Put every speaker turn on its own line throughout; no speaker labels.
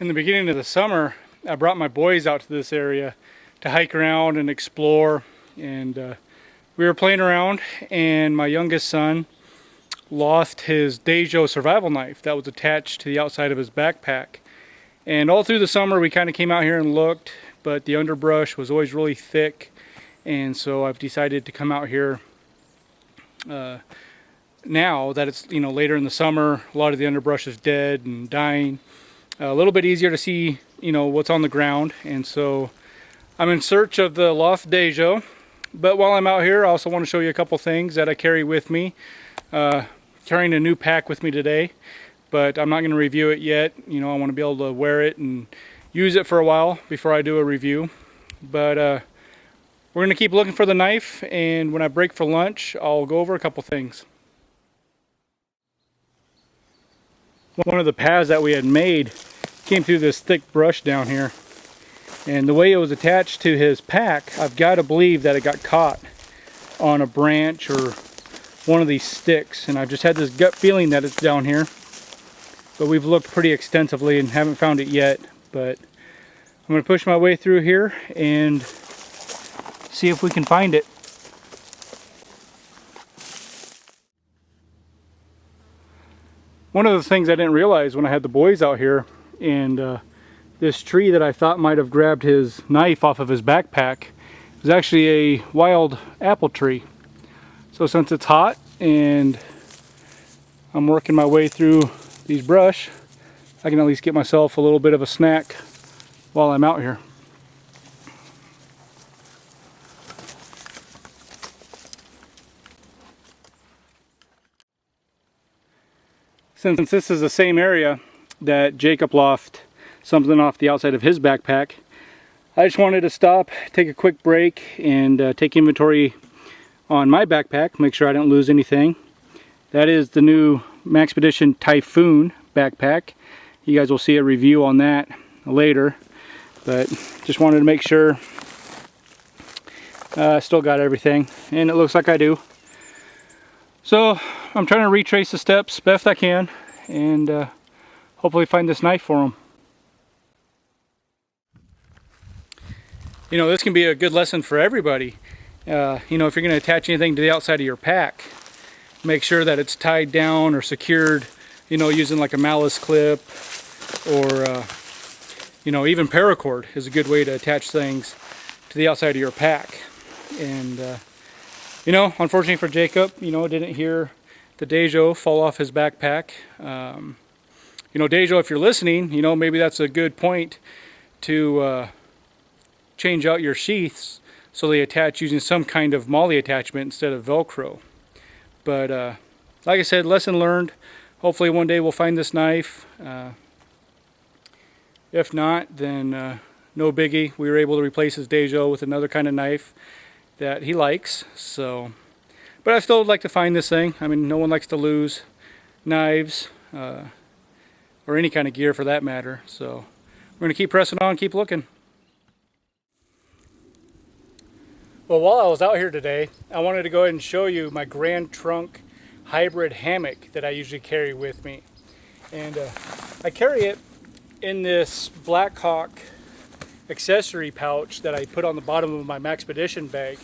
In the beginning of the summer, I brought my boys out to this area to hike around and explore, and we were playing around, and my youngest son lost his Dejo survival knife that was attached to the outside of his backpack. And all through the summer we kind of came out here and looked, but the underbrush was always really thick, and so I've decided to come out here now that it's later in the summer. A lot of the underbrush is dead and dying. A little bit easier to see what's on the ground, and so I'm in search of the lost Dejo. But while I'm out here, I also want to show you a couple things that I carry with me. Carrying a new pack with me today, but I'm not going to review it yet. I want to be able to wear it and use it for a while before I do a review. But we're going to keep looking for the knife, and when I break for lunch, I'll go over a couple things. One of the paths that we had made came through this thick brush down here, and the way it was attached to his pack, I've got to believe that it got caught on a branch or one of these sticks, and I've just had this gut feeling that it's down here, but we've looked pretty extensively and haven't found it yet. But I'm going to push my way through here and see if we can find it. One of the things I didn't realize when I had the boys out here, and this tree that I thought might have grabbed his knife off of his backpack was actually a wild apple tree. So since it's hot and I'm working my way through these brush, I can at least get myself a little bit of a snack while I'm out here. Since this is the same area that Jacob lost something off the outside of his backpack, I just wanted to stop, take a quick break, and take inventory on my backpack, make sure I don't lose anything. That is the new Maxpedition Typhoon backpack. You guys will see a review on that later, but just wanted to make sure I still got everything, and it looks like I do. So I'm trying to retrace the steps best I can, and hopefully find this knife for him. This can be a good lesson for everybody. If you're going to attach anything to the outside of your pack, make sure that it's tied down or secured, using like a malice clip, or even paracord is a good way to attach things to the outside of your pack. And unfortunately for Jacob, didn't hear the Dejo fall off his backpack. Dejo, if you're listening, maybe that's a good point to change out your sheaths so they attach using some kind of MOLLE attachment instead of Velcro. But like I said, lesson learned. Hopefully one day we'll find this knife. If not, then no biggie. We were able to replace his Dejo with another kind of knife that he likes. So, but I still would like to find this thing. I mean, no one likes to lose knives or any kind of gear for that matter. So we're going to keep pressing on, keep looking. Well, while I was out here today, I wanted to go ahead and show you my Grand Trunk hybrid hammock that I usually carry with me. And I carry it in this Black Hawk accessory pouch that I put on the bottom of my Maxpedition bag.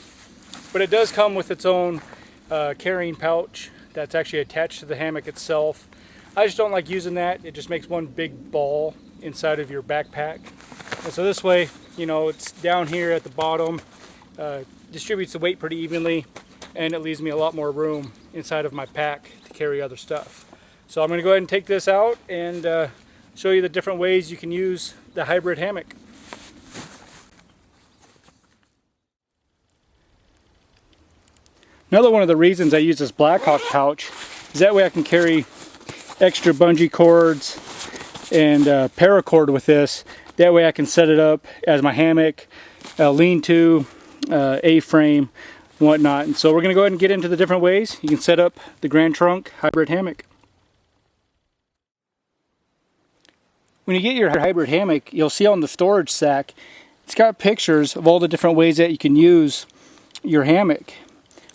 But it does come with its own carrying pouch that's actually attached to the hammock itself. I just don't like using that. It just makes one big ball inside of your backpack. And so this way, it's down here at the bottom, distributes the weight pretty evenly, and it leaves me a lot more room inside of my pack to carry other stuff. So I'm going to go ahead and take this out and show you the different ways you can use the hybrid hammock. Another one of the reasons I use this Black Hawk pouch is that way I can carry extra bungee cords and paracord with this. That way I can set it up as my hammock, lean-to, A-frame, whatnot. And so we're going to go ahead and get into the different ways you can set up the Grand Trunk hybrid hammock. When you get your hybrid hammock, you'll see on the storage sack, it's got pictures of all the different ways that you can use your hammock.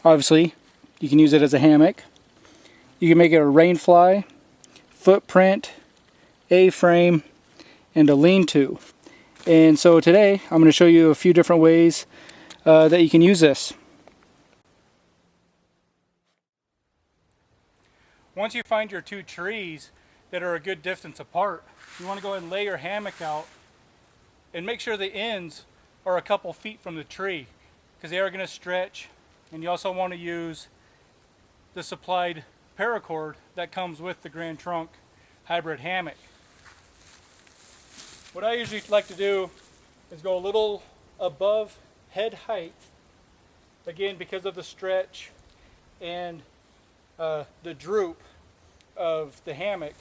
Obviously, you can use it as a hammock. You can make it a rain fly, footprint, A-frame, and a lean-to. And so today I'm going to show you a few different ways that you can use this. Once you find your two trees that are a good distance apart, you want to go ahead and lay your hammock out and make sure the ends are a couple feet from the tree, because they are going to stretch. And you also want to use the supplied paracord that comes with the Grand Trunk hybrid hammock. What I usually like to do is go a little above head height, again because of the stretch and the droop of the hammock.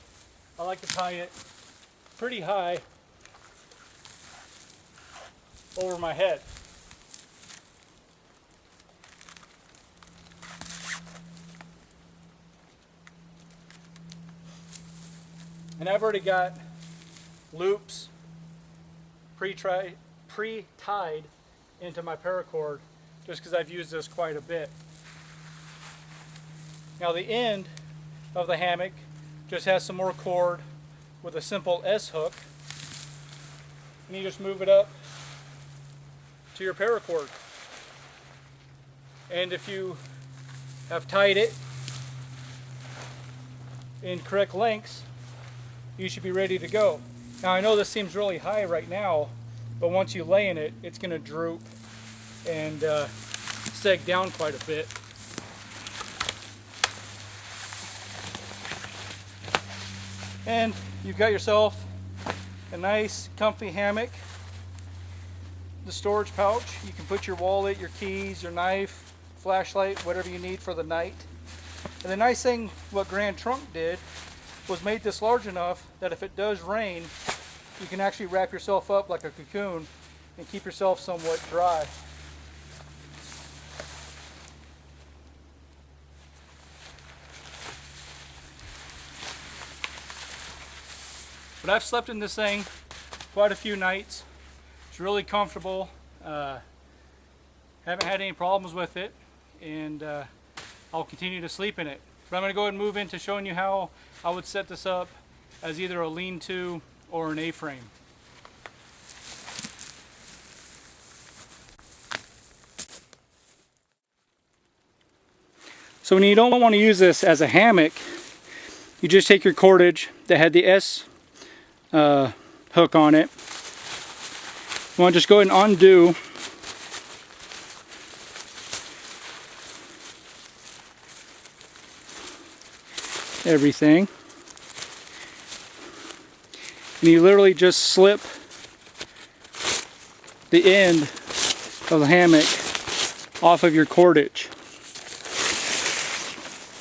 I like to tie it pretty high over my head. And I've already got loops pre-tied into my paracord just because I've used this quite a bit. Now the end of the hammock just has some more cord with a simple S hook, and you just move it up to your paracord. And if you have tied it in correct lengths, you should be ready to go. Now I know this seems really high right now, but once you lay in it, it's going to droop and sag down quite a bit. And you've got yourself a nice comfy hammock. The storage pouch, you can put your wallet, your keys, your knife, flashlight, whatever you need for the night. And the nice thing what Grand Trunk did was made this large enough that if it does rain, you can actually wrap yourself up like a cocoon and keep yourself somewhat dry. But I've slept in this thing quite a few nights. It's really comfortable. Haven't had any problems with it, and I'll continue to sleep in it. But I'm going to go ahead and move into showing you how I would set this up as either a lean-to or an A-frame. So when you don't want to use this as a hammock, you just take your cordage that had the S hook on it. You want to just go ahead and undo everything, and you literally just slip the end of the hammock off of your cordage,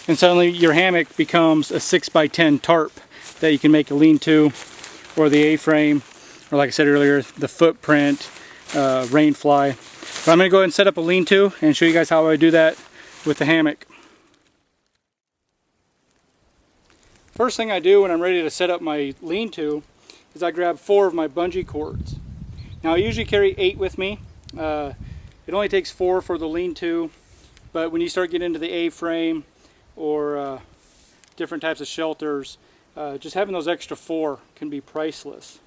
and suddenly your hammock becomes a 6x10 tarp that you can make a lean-to, or the A-frame, or like I said earlier, the footprint, rain fly. But I'm going to go ahead and set up a lean-to and show you guys how I do that with the hammock. First thing I do when I'm ready to set up my lean-to is I grab 4 of my bungee cords. Now I usually carry 8 with me. It only takes 4 for the lean-to, but when you start getting into the A-frame or different types of shelters, just having those extra 4 can be priceless.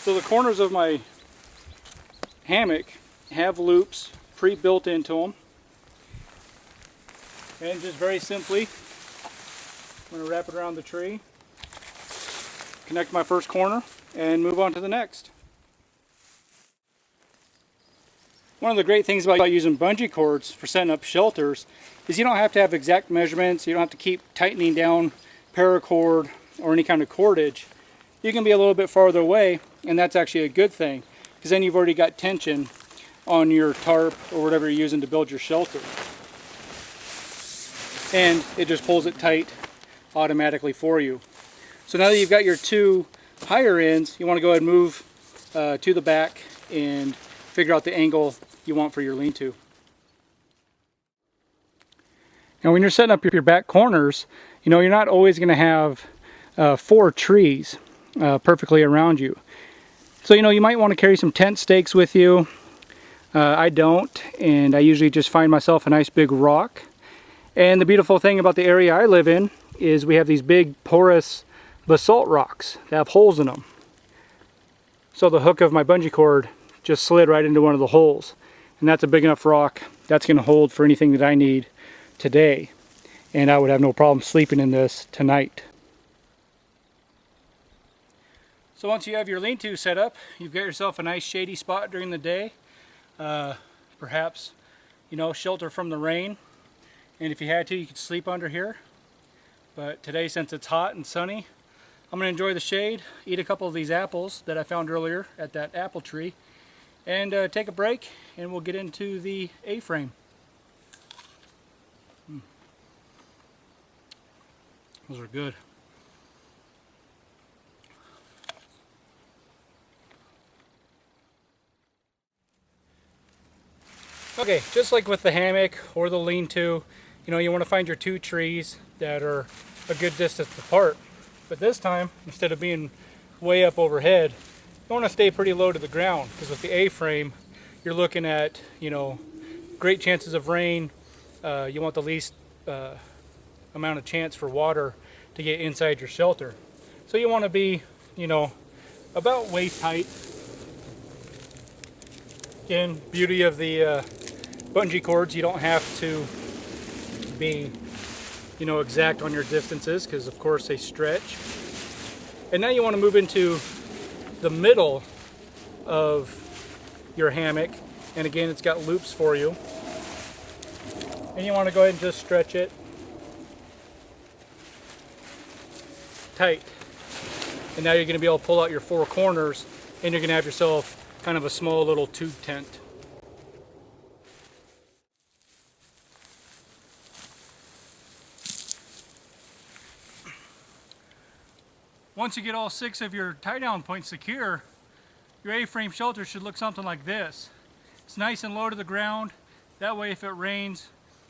So the corners of my hammock have loops pre-built into them. And just very simply, I'm going to wrap it around the tree, connect my first corner, and move on to the next. One of the great things about using bungee cords for setting up shelters is you don't have to have exact measurements. You don't have to keep tightening down paracord or any kind of cordage. You can be a little bit farther away, and that's actually a good thing, because then you've already got tension on your tarp or whatever you're using to build your shelter. And it just pulls it tight automatically for you. So now that you've got your 2 higher ends, you want to go ahead and move to the back and figure out the angle you want for your lean-to. Now when you're setting up your back corners, you know, you're not always going to have 4 trees perfectly around you. So, you know, you might want to carry some tent stakes with you. I don't, and I usually just find myself a nice big rock. And the beautiful thing about the area I live in is we have these big porous basalt rocks that have holes in them. So the hook of my bungee cord just slid right into one of the holes. And that's a big enough rock that's going to hold for anything that I need today. And I would have no problem sleeping in this tonight. So once you have your lean-to set up, you've got yourself a nice shady spot during the day. Perhaps, you know, shelter from the rain. And if you had to, you could sleep under here. But today, since it's hot and sunny, I'm going to enjoy the shade, eat a couple of these apples that I found earlier at that apple tree, and take a break, and we'll get into the A-frame. Those are good. Okay, just like with the hammock or the lean-to, you know, you want to find your two trees that are a good distance apart. But this time, instead of being way up overhead, you want to stay pretty low to the ground, because with the A-frame, you're looking at, you know, great chances of rain. You want the least amount of chance for water to get inside your shelter. So you want to be, you know, about waist height. Again, beauty of the bungee cords, you don't have to be, you know, exact on your distances, because of course they stretch. And now you want to move into the middle of your hammock, and again, it's got loops for you, and you want to go ahead and just stretch it tight. And now you're going to be able to pull out your four corners, and you're going to have yourself kind of a small little tube tent. Once you get all 6 of your tie-down points secure, your A-frame shelter should look something like this. It's nice and low to the ground. That way, if it rains,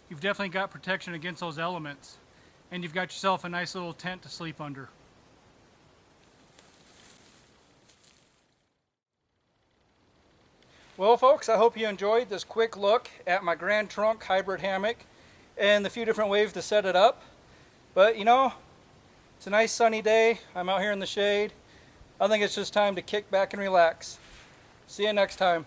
you've definitely got protection against those elements. And you've got yourself a nice little tent to sleep under. Well, folks, I hope you enjoyed this quick look at my Grand Trunk hybrid hammock and the few different ways to set it up. But, you know, it's a nice sunny day. I'm out here in the shade. I think it's just time to kick back and relax. See you next time.